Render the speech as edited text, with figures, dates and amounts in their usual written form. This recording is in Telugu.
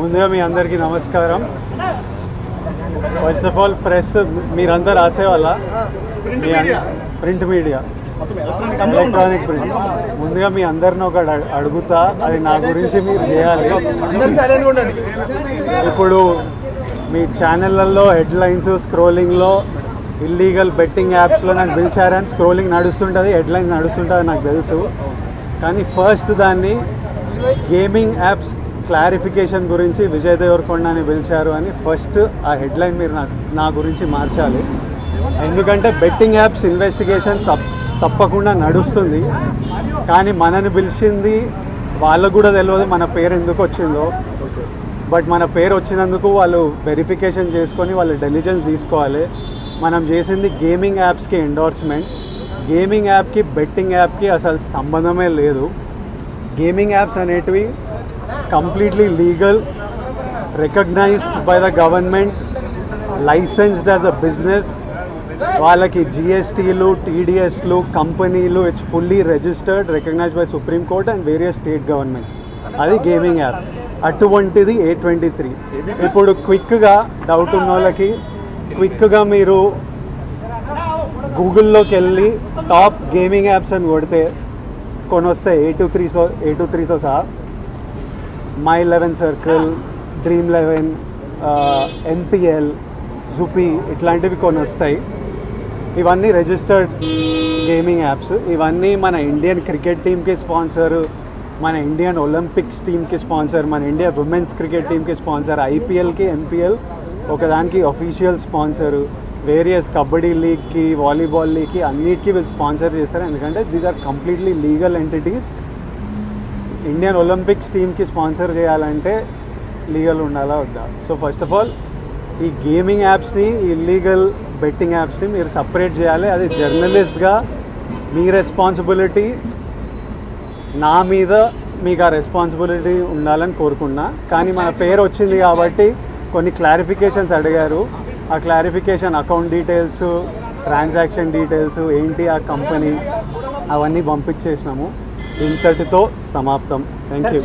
ముందుగా మీ అందరికీ నమస్కారం. ఫస్ట్ ఆఫ్ ఆల్ ప్రెస్ మీరంతా రాసేవాళ్ళ ప్రింట్ మీడియా ఎలక్ట్రానిక్ ప్రింట్ ముందుగా మీ అందరిని ఒకటి అడుగుతా, అది నా గురించి మీరు చేయాలి. ఇప్పుడు మీ ఛానళ్ళల్లో హెడ్లైన్స్ స్క్రోలింగ్లో ఇల్లీగల్ బెట్టింగ్ యాప్స్లో నాకు పిలిచారని స్క్రోలింగ్ నడుస్తుంటుంది, హెడ్లైన్స్ నడుస్తుంటుంది నాకు తెలుసు. కానీ ఫస్ట్ దాన్ని గేమింగ్ యాప్స్ క్లారిఫికేషన్ గురించి విజయ్ దేవరకొండని పిలిచారు అని ఫస్ట్ ఆ హెడ్లైన్ మీరు నా గురించి మార్చాలి. ఎందుకంటే బెట్టింగ్ యాప్స్ ఇన్వెస్టిగేషన్ తప్పకుండా నడుస్తుంది, కానీ మనని పిలిచింది వాళ్ళకు కూడా తెలియదు మన పేరు ఎందుకు వచ్చిందో. బట్ మన పేరు వచ్చినందుకు వాళ్ళు వెరిఫికేషన్ చేసుకొని వాళ్ళు డెలిజెన్స్ తీసుకోవాలి. మనం చేసింది గేమింగ్ యాప్స్కి ఎండోర్స్మెంట్. గేమింగ్ యాప్కి బెట్టింగ్ యాప్కి అసలు సంబంధమే లేదు. గేమింగ్ యాప్స్ అనేటివి completely legal, recognised by the government, licensed as a business. వాళ్ళకి జిఎస్టీలు, టీడీఎస్లు, కంపెనీలు, it's fully registered, recognised by supreme court and various state governments. అది గేమింగ్ యాప్. అటువంటిది A23. ఇప్పుడు క్విక్గా డౌట్ ఉన్న వాళ్ళకి క్విక్గా మీరు గూగుల్లోకి వెళ్ళి టాప్ గేమింగ్ యాప్స్ అని కొడితే కొన్ని వస్తాయి. A23తో సహా My11 సర్కిల్, Dream11, NPL, జుపీ ఇట్లాంటివి కొన్ని వస్తాయి. ఇవన్నీ రిజిస్టర్డ్ గేమింగ్ యాప్స్. ఇవన్నీ మన ఇండియన్ క్రికెట్ టీమ్కి స్పాన్సర్, మన ఇండియన్ ఒలింపిక్స్ టీమ్కి స్పాన్సర్, మన ఇండియా ఉమెన్స్ క్రికెట్ టీమ్కి స్పాన్సర్, ఐపీఎల్కి, NPL ఒకదానికి అఫీషియల్ స్పాన్సరు, వేరియస్ కబడ్డీ లీగ్కి, వాలీబాల్ లీగ్కి అన్నిటికీ వీళ్ళు స్పాన్సర్ చేస్తారు. ఎందుకంటే these are completely legal entities. Indian Olympics టీమ్కి స్పాన్సర్ చేయాలంటే లీగల్ ఉండాలా వద్దా? సో ఫస్ట్ ఆఫ్ ఆల్ ఈ గేమింగ్ యాప్స్ని, ఇల్లీగల్ బెట్టింగ్ యాప్స్ని మీరు సపరేట్ చేయాలి. అది జర్నలిస్ట్గా మీ రెస్పాన్సిబిలిటీ. నా మీద మీకు ఆ రెస్పాన్సిబిలిటీ ఉండాలని కోరుకున్నా. కానీ మన పేరు వచ్చింది కాబట్టి కొన్ని క్లారిఫికేషన్స్ అడిగారు. ఆ clarification account details, transaction details ఏంటి ఆ కంపెనీ అవన్నీ పంపించేసినాము. ఇంతటితో సమాప్తం. Thank you.